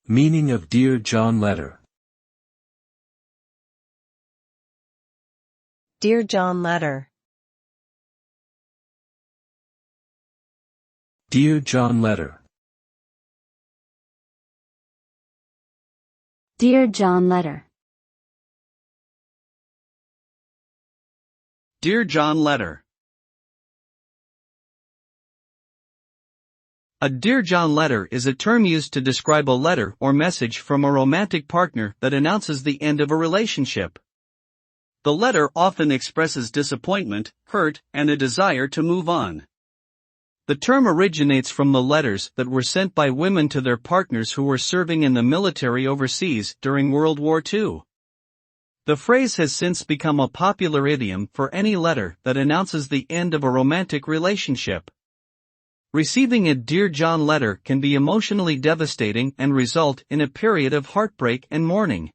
Meaning of Dear John letter. Dear John letter. Dear John letter. Dear John letter. Dear John letter. A Dear John letter is a term used to describe a letter or message from a romantic partner that announces the end of a relationship. The letter often expresses disappointment, hurt, and a desire to move on. The term originates from the letters that were sent by women to their partners who were serving in the military overseas during World War II. The phrase has since become a popular idiom for any letter that announces the end of a romantic relationship. Receiving a Dear John letter can be emotionally devastating and result in a period of heartbreak and mourning.